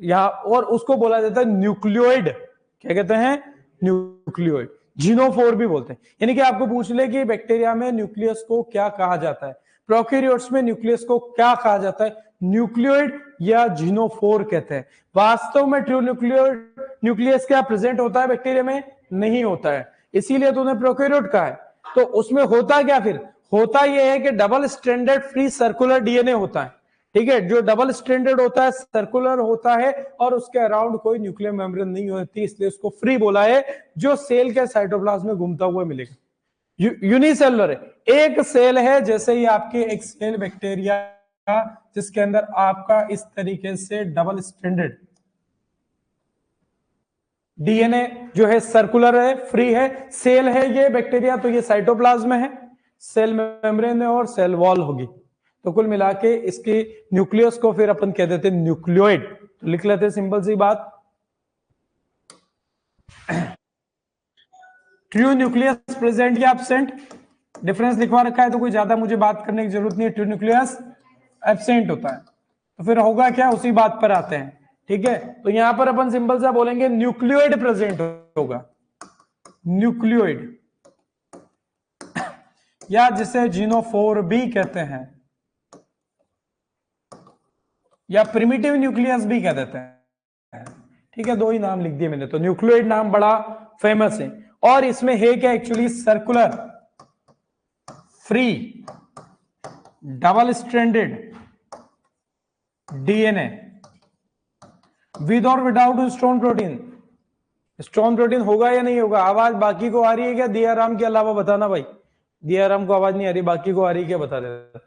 A: यहां, और उसको बोला जाता है न्यूक्लियोइड। क्या कहते हैं, न्यूक्लियोइड, जीनोफोर भी बोलते हैं। यानी कि आपको पूछ ले कि बैक्टीरिया में न्यूक्लियस को क्या कहा जाता है, प्रोकैरियोट्स में न्यूक्लियस को क्या कहा जाता है, न्यूक्लियोइड या जीनोफोर कहते हैं। वास्तव में ट्रू न्यूक्लियस क्या प्रेजेंट होता है बैक्टीरिया में, नहीं होता है, इसीलिए तो उन्हें प्रोकैरियोट कहा है। तो उसमें होता क्या, फिर होता यह है कि double stranded free circular DNA होता है, ठीक है, जो डबल स्ट्रैंडेड होता है, सर्कुलर होता है, और उसके अराउंड कोई न्यूक्लियर मेम्ब्रेन नहीं होती, इसलिए उसको फ्री बोला है, जो सेल के साइटोप्लाज्म में घूमता हुआ मिलेगा। यूनिसेलुलर है, एक सेल है, जैसे ही आपके एक सेल बैक्टीरिया जिसके अंदर आपका इस तरीके से डबल स्ट्रैंडेड डीएनए जो है सर्कुलर है, फ्री है, सेल है ये बैक्टीरिया, तो ये साइटोप्लाज्म है, सेल मेम्ब्रेन है और सेल वॉल होगी। तो कुल मिला के इसके न्यूक्लियस को फिर अपन कह देते हैं न्यूक्लियोइड। तो लिख लेते हैं सिंपल सी बात, ट्रू न्यूक्लियस प्रेजेंट या एब्सेंट, डिफरेंस लिखवा रखा है तो कोई ज्यादा मुझे बात करने की जरूरत नहीं है, ट्रू न्यूक्लियस एब्सेंट होता है। तो फिर होगा क्या, उसी बात पर आते हैं, ठीक है। तो यहां पर अपन सिंपल सा बोलेंगे न्यूक्लियोइड प्रेजेंट होगा, न्यूक्लियोइड, या जिसे जीनोफोर भी कहते हैं, या प्रिमिटिव न्यूक्लियस भी कह देते हैं, ठीक है, दो ही नाम लिख दिए मैंने। तो न्यूक्लियोइड नाम बड़ा फेमस है, और इसमें है क्या actually, circular free double stranded DNA with और without strong protein. Strong protein होगा या नहीं होगा, आवाज बाकी को आ रही है क्या, दियाराम के अलावा बताना भाई, दियाराम को आवाज नहीं आ रही, बाकी को आ रही है क्या बता दे।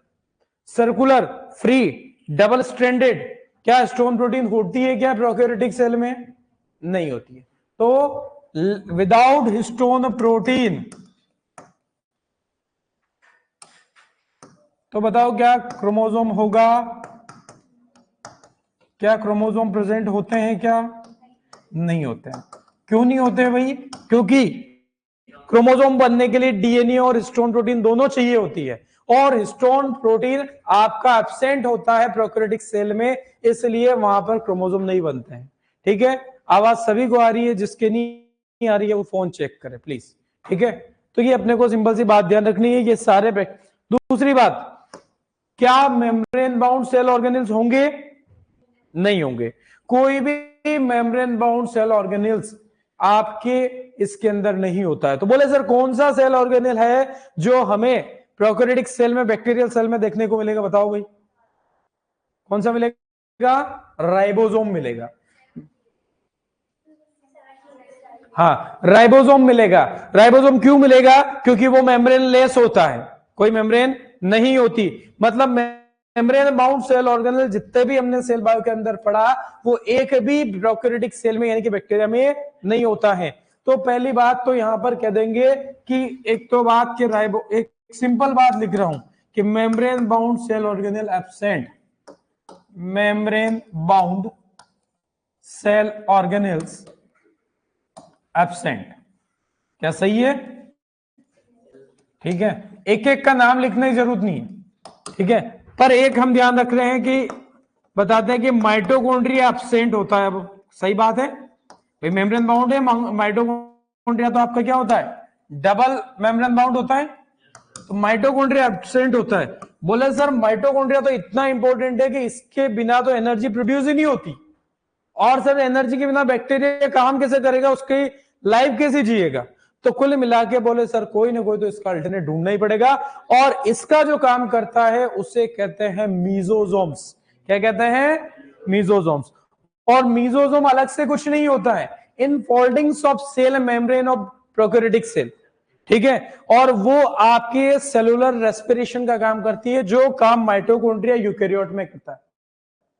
A: सर्कुलर फ्री डबल स्ट्रैंडेड क्या स्टोन प्रोटीन होती है क्या प्रोकैरियोटिक सेल में? नहीं होती है। तो विदाउट हिस्टोन प्रोटीन, तो बताओ क्या क्रोमोसोम होगा? क्या क्रोमोसोम प्रेजेंट होते हैं क्या? नहीं होते हैं। क्यों नहीं होते हैं भाई? क्योंकि क्रोमोसोम बनने के लिए डीएनए और हिस्टोन प्रोटीन दोनों चाहिए होती है, और हिस्टोन प्रोटीन आपका एब्सेंट होता है प्रोकैरियोटिक सेल में, इसलिए वहां पर क्रोमोसोम नहीं बनते हैं। ठीक है, आवाज सभी को आ रही है? जिसके नहीं आ रही है वो फोन चेक करे प्लीज। ठीक है, तो ये अपने को सिंपल सी बात ध्यान रखनी है, ये सारे दूसरी बात, क्या मेम्ब्रेन बाउंड सेल ऑर्गेनिल्स होंगे? नहीं होंगे। कोई भी मेम्ब्रेन बाउंड सेल ऑर्गेनिल्स आपके इसके अंदर नहीं होता है। तो बोले सर कौन सा सेल ऑर्गेनिल है जो हमें प्रोकैरियोटिक सेल में, बैक्टीरियल सेल में देखने को मिलेगा? बताओ भाई, कौन सा मिलेगा? राइबोसोम मिलेगा। हाँ, राइबोसोम मिलेगा। राइबोसोम क्यों मिलेगा? क्योंकि वो मेम्ब्रेन लेस होता है, कोई मेम्ब्रेन नहीं होती। मतलब मेम्ब्रेन बाउंड सेल ऑर्गेनल जितने भी हमने सेल बायो के अंदर पढ़ा, वो एक भी प्रोकैरियोटिक सेल में यानी कि बैक्टीरिया में नहीं होता है। तो पहली बात तो यहां पर कह देंगे कि एक तो बात कि एक सिंपल बात लिख रहा हूं कि membrane bound cell organelle absent, membrane bound cell organelles absent. क्या सही है? ठीक है, एक एक का नाम लिखने की जरूरत नहीं है। ठीक है, पर एक हम ध्यान रख रहे हैं कि बताते हैं कि माइटोकॉन्ड्रिया एब्सेंट होता है। अब सही बात है भाई, मेम्ब्रेन बाउंड है, माइटोकॉन्ड्रिया तो आपका क्या होता है? डबल मेम्ब्रेन बाउंड होता है, तो माइटोकॉन्ड्रिया एब्सेंट होता है। बोले सर माइटोकॉन्ड्रिया तो इतना इंपॉर्टेंट है कि इसके बिना तो एनर्जी प्रोड्यूस ही नहीं होती, और सर एनर्जी के बिना बैक्टीरिया काम कैसे करेगा, उसकी लाइफ कैसे जिएगा? तो कुल मिला के बोले सर कोई ना कोई तो इसका अल्टरनेट ढूंढना ही पड़ेगा, और इसका जो काम करता है उसे कहते हैं मीजोजोम्स। क्या कहते हैं? मीजोजोम्स। और मीजोजोम अलग से कुछ नहीं होता है, in foldings of cell membrane of prokaryotic cell. ठीक है, और वो आपके सेलुलर रेस्पिरेशन का काम करती है, जो काम माइटोकॉन्ड्रिया यूकेरियोट में करता है।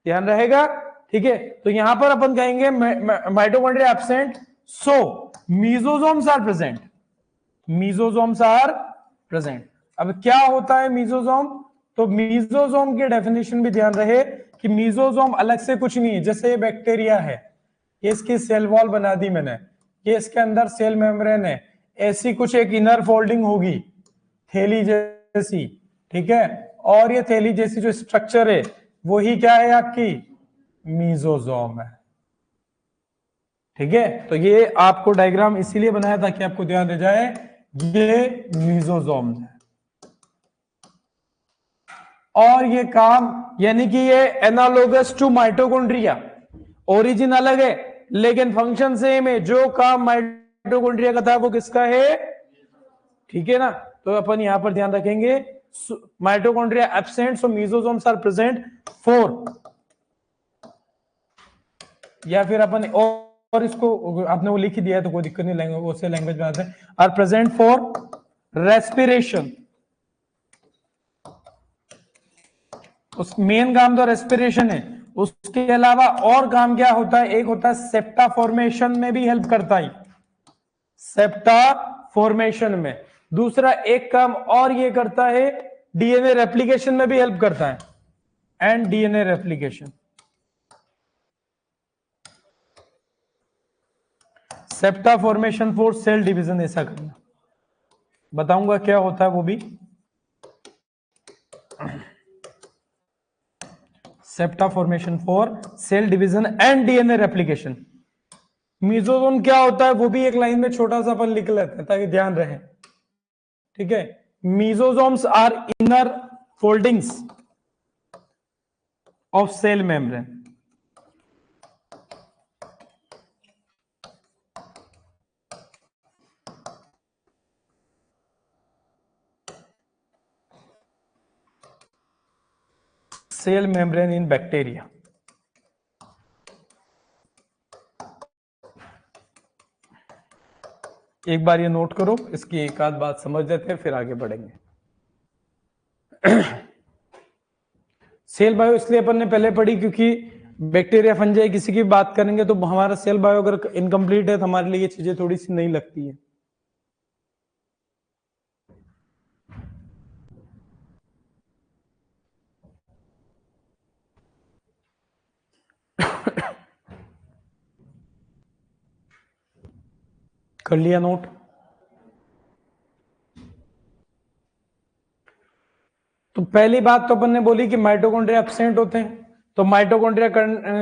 A: ध्यान रहेगा? ठीक है, तो यहां पर अपन कहेंगे mitochondria absent, so mesosomes are present. Mesosomes are present. अब क्या होता है मीजोसोम? तो मीजोसोम की डेफिनेशन भी ध्यान रहे कि मीजोसोम अलग से कुछ नहीं है। जैसे ये बैक्टीरिया है, ये इसकी सेल वॉल बना दी मैंने, ये इसके अंदर सेल मेम्ब्रेन है, ऐसी कुछ एक इनर फोल्डिंग होगी थैली जैसी। ठीक है, और ये थैली जैसी जो स्ट्रक्चर है वही क्या है? आपकी मीजोसोम है। ठीक है, तो ये आपको डायग्राम इसीलिए बनाया ताकि आपको ध्यान रह जाए ये मीजोसोम है। और ये काम यानी कि ये एनालोगस टू माइटोकॉन्ड्रिया, ओरिजिन अलग है लेकिन फंक्शन सेम है। जो काम माइटोकॉन्ड्रिया का था वो किसका है? ठीक है ना, तो अपन यहां पर ध्यान रखेंगे mitochondria absent, so mesosomes are present 4, या फिर अपन और इसको आपने वो लिख ही दिया है तो कोई दिक्कत नहीं, लैंग्वेज उससे लैंग्वेज बनाते हैं। Are present for respiration. उस मेन काम तो रेस्पिरेशन है, उसके अलावा और काम क्या होता है? एक होता है सेप्टा फॉर्मेशन में भी हेल्प करता है, सेप्टा फॉर्मेशन में। दूसरा एक काम और ये करता है, डीएनए रेप्लिकेशन में भी हेल्प करता है, and DNA replication. Septa formation for sale division, ऐसा करना बताऊंगा क्या होता है वो भी। Septa formation for sale division and DNA replication. Mesosome क्या होता है वो भी एक लाइन में छोटा सा अपन लिख लेते हैं ताकि ध्यान रहे। ठीक है, mesosomes are inner foldings of cell membrane. Cell membrane in bacteria. एक बार ये नोट करो, इसकी एक आध बात समझ लेते हैं फिर आगे बढ़ेंगे। सेल बायो इसलिए अपन ने पहले पढ़ी क्योंकि बैक्टीरिया फंजाई किसी की बात करेंगे तो हमारा सेल बायो अगर इनकम्प्लीट है तो हमारे लिए ये चीजें थोड़ी सी नहीं लगती है। कर लिया नोट? तो पहली बात तो अपन ने बोली कि माइटोकॉन्ड्रिया एब्सेंट होते हैं, तो माइटोकॉन्ड्रिया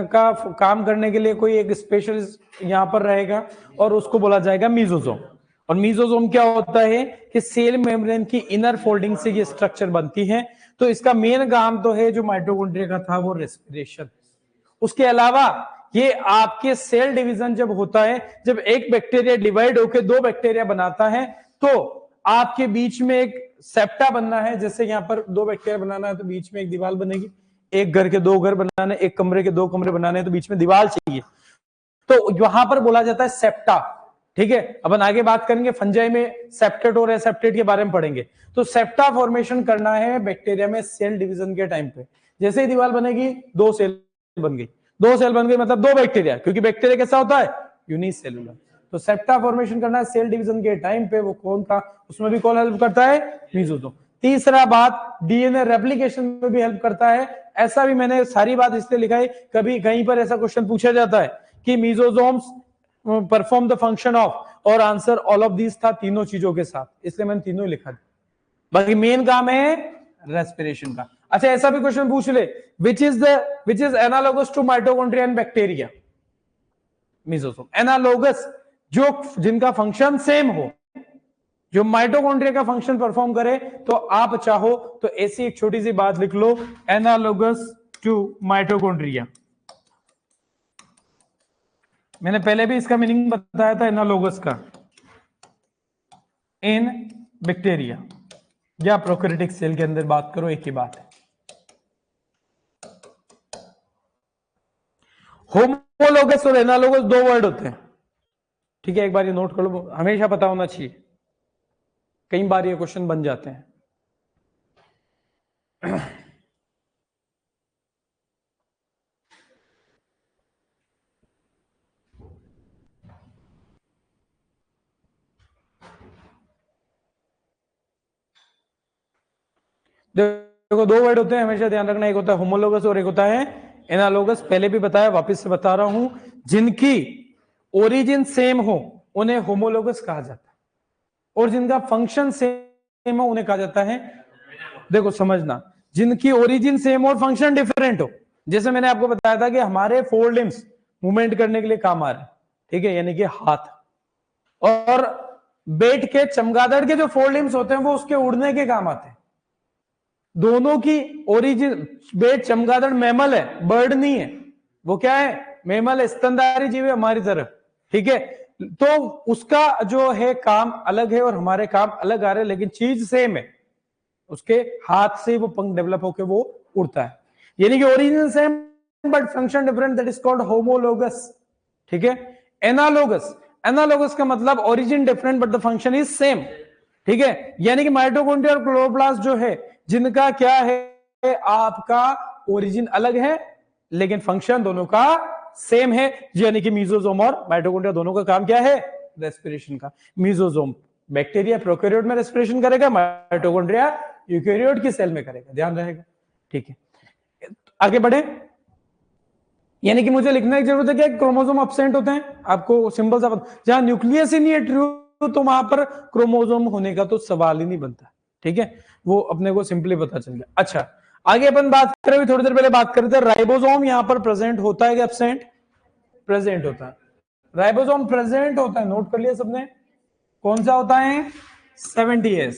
A: का काम करने के लिए कोई एक स्पेशल यहां पर रहेगा और उसको बोला जाएगा मीजोसोम। और मीजोसोम क्या होता है कि सेल मेम्ब्रेन की इनर फोल्डिंग से ये स्ट्रक्चर बनती है। तो इसका मेन काम तो है जो माइटोकॉन्ड्रिया का था वो रेस्पिरेशन। उसके अलावा ये आपके सेल डिवीजन जब होता है, जब एक बैक्टीरिया डिवाइड होकर दो बैक्टीरिया बनाता है तो आपके बीच में एक सेप्टा बनना है। जैसे यहां पर दो बैक्टीरिया बनाना है तो बीच में एक दीवार बनेगी, एक घर के दो घर बनाने, एक कमरे के दो कमरे बनाने तो बीच में दीवार चाहिए, तो वहां पर बोला जाता है सेप्टा। ठीक है, अपन आगे बात करेंगे फंजाई में सेप्टेट और एसेप्टेट के बारे में पढ़ेंगे। तो सेप्टा फॉर्मेशन करना है बैक्टीरिया में सेल डिवीजन के टाइम पे। जैसे ही दीवार बनेगी दो सेल बन गई, दो सेल बन गई मतलब दो बैक्टीरिया, क्योंकि बैक्टीरिया कैसा होता है यूनिसेलुलर। तो सेप्टा फॉर्मेशन करना है सेल डिवीजन के टाइम पे, वो कौन था उसमें भी कौन हेल्प करता है, मीजोसोम। तीसरा बात, डीएनए रेप्लिकेशन में भी हेल्प करता है। ऐसा भी मैंने सारी बात इसलिए लिखा है, कभी कहीं पर ऐसा क्वेश्चन पूछा जाता है कि मीजोसोम्स परफॉर्म द फंक्शन ऑफ, और आंसर ऑल ऑफ दीज था, तीनों चीजों के साथ, इसलिए मैंने तीनों ही लिखा था। बाकी मेन काम है रेस्पिरेशन का। अच्छा, ऐसा भी क्वेश्चन पूछ ले, which is analogous to mitochondria and bacteria, mesosome. Analogous जो जिनका फंक्शन सेम हो, जो माइटोकॉन्ड्रिया का फंक्शन परफॉर्म करे, तो आप चाहो तो ऐसी एक छोटी सी बात लिख लो, एनालोगस टू माइटोकॉन्ड्रिया। मैंने पहले भी इसका मीनिंग बताया था एनालोगस का, इन बैक्टीरिया या प्रोकैरियोटिक सेल के अंदर बात करो एक ही बात है। होमोलोगस और एनालोगस दो वर्ड होते हैं, ठीक है, एक बार ये नोट कर लो, हमेशा पता होना चाहिए, कई बार ये क्वेश्चन बन जाते हैं। देखो दो वर्ड होते हैं, हमेशा ध्यान रखना, एक होता है होमोलोगस और एक होता है एनालोगस। पहले भी बताया, वापस से बता रहा हूं, जिनकी ओरिजिन सेम हो उन्हें होमोलोगस कहा जाता है, और जिनका फंक्शन सेम हो उन्हें कहा जाता है, देखो समझना, जिनकी ओरिजिन सेम और फंक्शन डिफरेंट हो। जैसे मैंने आपको बताया था कि हमारे फोर लिम्स मूवमेंट करने के लिए काम आ रहे हैं, ठीक है, यानी कि हाथ, और बेट के चमगादड़ के जो फोर लिम्स होते हैं वो उसके उड़ने के काम आते हैं। दोनों की ओरिजिन, बेट चमगादड़ मैमल है, बर्ड नहीं है, वो क्या है, मैमल है, स्तनधारी जीव है हमारी तरह, ठीक है। तो उसका जो है काम अलग है और हमारे काम अलग आ रहे हैं, लेकिन चीज सेम है, उसके हाथ से वो पंख डेवलप होकर वो उड़ता है, यानी कि origin same but function different, that is called homologous, ठीक है। एनालोगस, एनालोगस का मतलब origin different but the function is same, ठीक है, यानी कि माइटोकॉन्ड्रिया और क्लोरोप्लास्ट जो है, जिनका क्या है, आपका ओरिजिन अलग है लेकिन फंक्शन दोनों का सेम है, यानी कि मीजोसोम और माइटोकॉन्ड्रिया दोनों का काम क्या है, रेस्पिरेशन का। मीजोसोम बैक्टीरिया प्रोकैरियोट में रेस्पिरेशन करेगा, माइटोकॉन्ड्रिया यूकैरियोट की सेल में करेगा, ध्यान रहेगा, ठीक है। आगे बढ़े, यानी कि मुझे लिखने की जरूरत है कि क्रोमोसोम एब्सेंट होते हैं, आपको सिंपल सा, जहां न्यूक्लियस ही नहीं है ट्रू, तो वहां पर क्रोमोसोम होने का तो सवाल ही नहीं बनता, ठीक है, वो अपने को सिंपली पता चल गया। अच्छा, आगे अपन बात करें, थोड़ी देर पहले बात कर रहे थे, राइबोसोम यहां पर प्रेजेंट होता है कि एब्सेंट, प्रेजेंट होता है, राइबोसोम प्रेजेंट होता है, नोट कर लिया सबने, कौन सा होता है, 70S,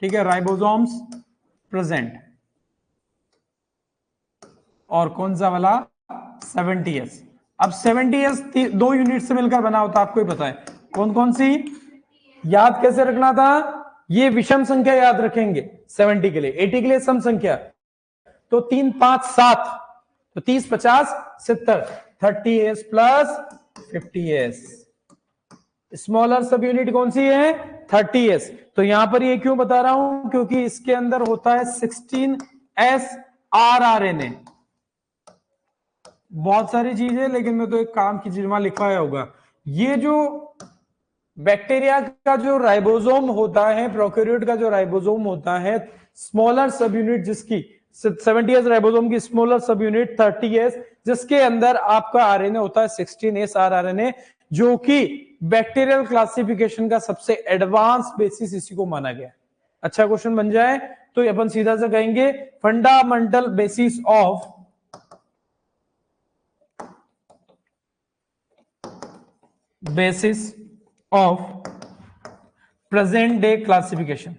A: ठीक है, राइबोसोम्स प्रेजेंट, और कौन सा वाला, 70S। अब 70S दो यूनिट से मिलकर बना होता है, आपको ही पता है, कौन कौन सी, याद कैसे रखना था, ये विषम संख्या याद रखेंगे 70 के लिए, 80 के लिए सम संख्या, तो 3 5 7, तो 30 50 70, 30S प्लस 50S। स्मॉलर सब यूनिट कौन सी है, 30S। तो यहां पर ये क्यों बता रहा हूं, क्योंकि इसके अंदर होता है 16S RRNA, बहुत सारी चीज है, लेकिन मैं तो एक काम की चीज वहां लिखा होगा। ये जो बैक्टीरिया का जो राइबोसोम होता है, प्रोकैरियोट का जो राइबोसोम होता है, स्मॉलर सब यूनिट जिसकी 70s राइबोसोम की स्मॉलर सब यूनिट 30s, जिसके अंदर आपका आरएनए होता है 16S आरएनए, जो कि बैक्टीरियल क्लासिफिकेशन का सबसे एडवांस बेसिस इसी को माना गया। अच्छा क्वेश्चन बन जाए तो अपन सीधा से कहेंगे fundamental basis of present day classification.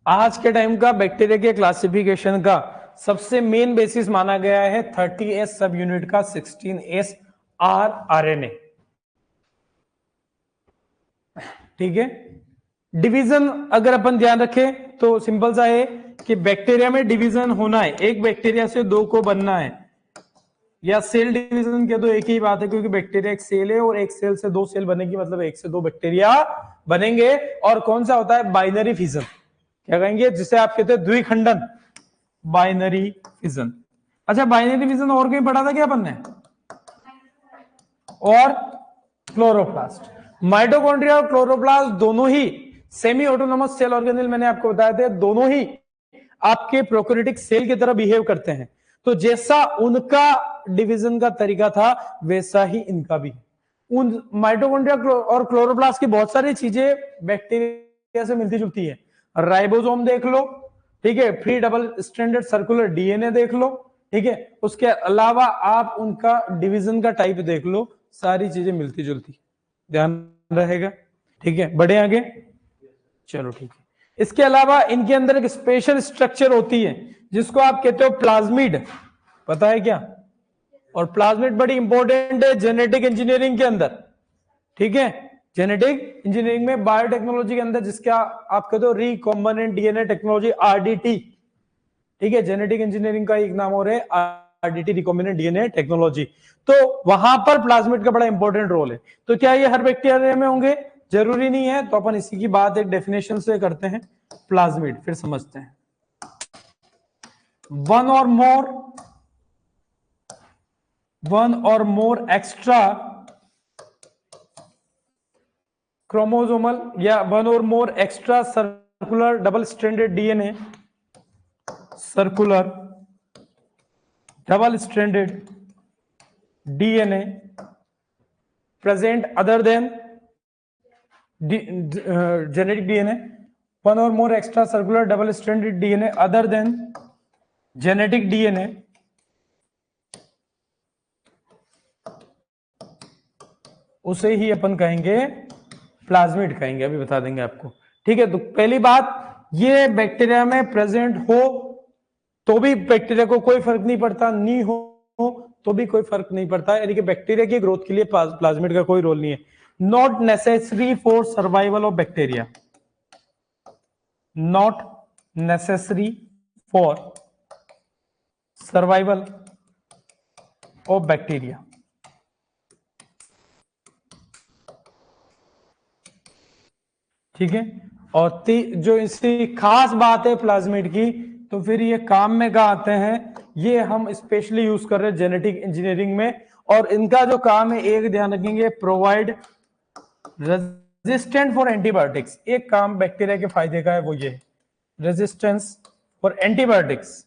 A: आज के टाइम का बैक्टीरिया के क्लासिफिकेशन का सबसे मेन बेसिस माना गया है 30S सब यूनिट का 16S आरएनए। ठीक है, डिवीजन अगर अपन ध्यान रखें तो सिंपल सा है कि बैक्टीरिया में डिवीजन होना है, एक बैक्टीरिया से दो को बनना है, या सेल डिवीजन के तो एक ही बात है, क्योंकि बैक्टीरिया एक सेल है और एक सेल से दो सेल बनेगी, मतलब एक से दो बैक्टीरिया बनेंगे। और कौन सा होता है? बाइनरी फिजन, क्या कहेंगे जिसे आप कहते हैं द्विखंडन, बाइनरी फिजन। अच्छा, बाइनरी फिजन और कहीं पढ़ा था क्या अपन ने? और क्लोरोप्लास्ट, माइटोकॉन्ड्रिया और क्लोरोप्लास्ट दोनों ही सेमी ऑटोनोमस सेल ऑर्गेनेल, मैंने आपको बताया था, दोनों ही आपके प्रोकैरियोटिक सेल की तरह बिहेव करते हैं। तो जैसा उनका डिवीजन का तरीका था वैसा ही इनका भी। उन माइटोकॉन्ड्रिया और क्लोरोप्लास्ट की बहुत सारी चीजें बैक्टीरिया से मिलती जुलती है। राइबोसोम देख लो, ठीक है, free double stranded circular DNA देख लो, ठीक है, उसके अलावा आप उनका डिवीजन का टाइप देख लो, सारी चीजें मिलती जुलती, ध्यान रहेगा। ठीक है, बढ़े आगे, चलो ठीक है। इसके अलावा इनके अंदर एक स्पेशल स्ट्रक्चर होती है जिसको आप कहते हो प्लाज्मिड, पता है क्या? और प्लाज्मिड बड़ी इंपॉर्टेंट है जेनेटिक इंजीनियरिंग के अंदर, ठीक है, जेनेटिक इंजीनियरिंग में, बायोटेक्नोलॉजी के अंदर, जिसका आप कहते हो रिकॉम्बिनेंट डीएनए टेक्नोलॉजी, आरडीटी। ठीक है, जेनेटिक इंजीनियरिंग का एक नाम और है आरडीटी, रिकॉम्बिनेंट डीएनए टेक्नोलॉजी। तो वहां पर प्लाज्मिड का बड़ा इंपॉर्टेंट रोल है। तो क्या ये हर बैक्टीरिया में होंगे? जरूरी नहीं है, तो अपन इसी की बात एक डेफिनेशन से करते हैं। प्लाज्मिड फिर समझते हैं। वन और मोर एक्स्ट्रा क्रोमोसोमल या वन और more extra circular double stranded DNA, circular double stranded DNA present other than genetic DNA, one or more extra circular double stranded DNA other than genetic DNA उसे ही अपन कहेंगे plasmid कहेंगे, अभी बता देंगे आपको। ठीक है, तो पहली बात, ये बैक्टीरिया में प्रेजेंट हो तो भी बैक्टीरिया को कोई फर्क नहीं पड़ता, नहीं हो तो भी कोई फर्क नहीं पड़ता, यानी कि बैक्टीरिया की ग्रोथ के लिए प्लाज्मिड का कोई रोल नहीं है। Not necessary for survival of bacteria, not necessary for survival of bacteria. ठीक है, और जो इसकी खास बात है प्लाज्मिड की, तो फिर ये काम में कहा आते हैं, ये हम स्पेशली यूज कर रहे हैं जेनेटिक इंजीनियरिंग में। और इनका जो काम है, एक ध्यान रखेंगे, प्रोवाइड रेजिस्टेंट फॉर एंटीबायोटिक्स। एक काम बैक्टीरिया के फायदे का है, वो ये रेजिस्टेंस फॉर एंटीबायोटिक्स।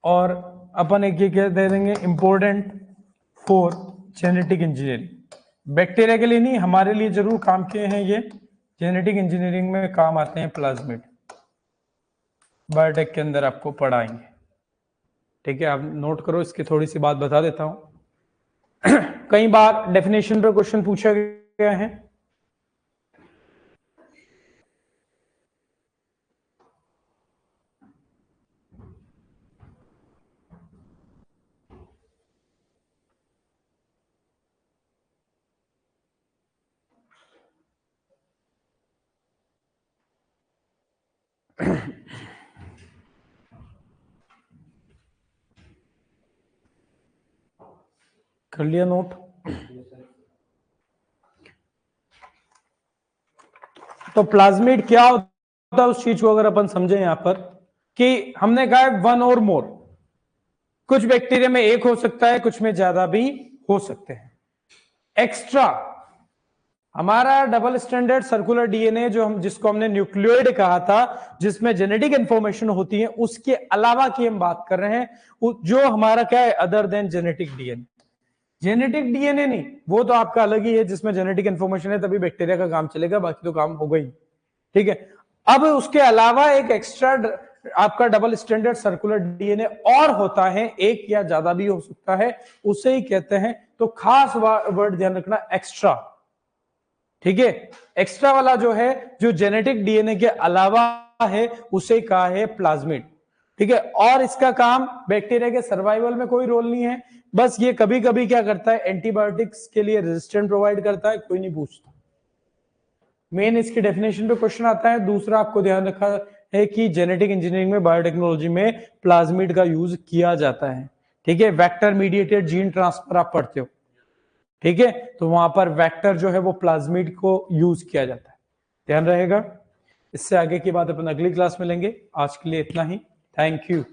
A: और अपन एक ये कह दे देंगे, important for genetic engineering. Bacteria के लिए नहीं, हमारे लिए जरूर काम किए हैं ये, जेनेटिक इंजीनियरिंग में काम आते हैं प्लाज्मिड, बायोटेक के अंदर आपको पढ़ाएंगे। ठीक है, आप नोट करो, इसकी थोड़ी सी बात बता देता हूं। कई बार डेफिनेशन पर क्वेश्चन पूछा गया है। कर लिया नोट? तो प्लाज्मिड क्या होता है उस चीज को अगर अपन समझे यहां पर कि हमने कहा है 1 और मोर, कुछ बैक्टीरिया में एक हो सकता है, कुछ में ज्यादा भी हो सकते हैं। एक्स्ट्रा हमारा डबल स्टैंडर्ड सर्कुलर डीएनए जो हम जिसको हमने न्यूक्लियोइड कहा था, जिसमें जेनेटिक इंफॉर्मेशन होती है, उसके अलावा की हम बात कर रहे हैं जो हमारा क्या है other than genetic DNA. Genetic DNA नहीं, वो तो आपका अलग ही है जिसमें जेनेटिक इंफॉर्मेशन है, तभी बैक्टीरिया का काम चलेगा, बाकी तो काम होगा ही। ठीक है, अब उसके अलावा एक एक्स्ट्रा आपका डबल स्टैंडर्ड सर्कुलर डीएनए और होता है, एक या ज्यादा भी हो सकता है, उसे ही कहते हैं, तो खास वर्ड ध्यान रखना एक्स्ट्रा। ठीक है, एक्स्ट्रा वाला जो है जो जेनेटिक डीएनए के अलावा है उसे कहा है प्लाज्मिड। ठीक है, और इसका काम बैक्टीरिया के सर्वाइवल में कोई रोल नहीं है, बस ये कभी कभी क्या करता है एंटीबायोटिक्स के लिए रेजिस्टेंट प्रोवाइड करता है, कोई नहीं पूछता। मेन इसकी डेफिनेशन पे क्वेश्चन आता है। दूसरा आपको ध्यान रखा है कि जेनेटिक इंजीनियरिंग में बायोटेक्नोलॉजी में प्लाज्मिड का यूज किया जाता है। ठीक है, वेक्टर मीडिएटेड जीन ट्रांसफर आप पढ़ते हो, ठीक है, तो वहां पर वेक्टर जो है वो प्लाज्मिड को यूज किया जाता है, ध्यान रहेगा। इससे आगे की बात अपन अगली क्लास में लेंगे, आज के लिए इतना ही, थैंक यू।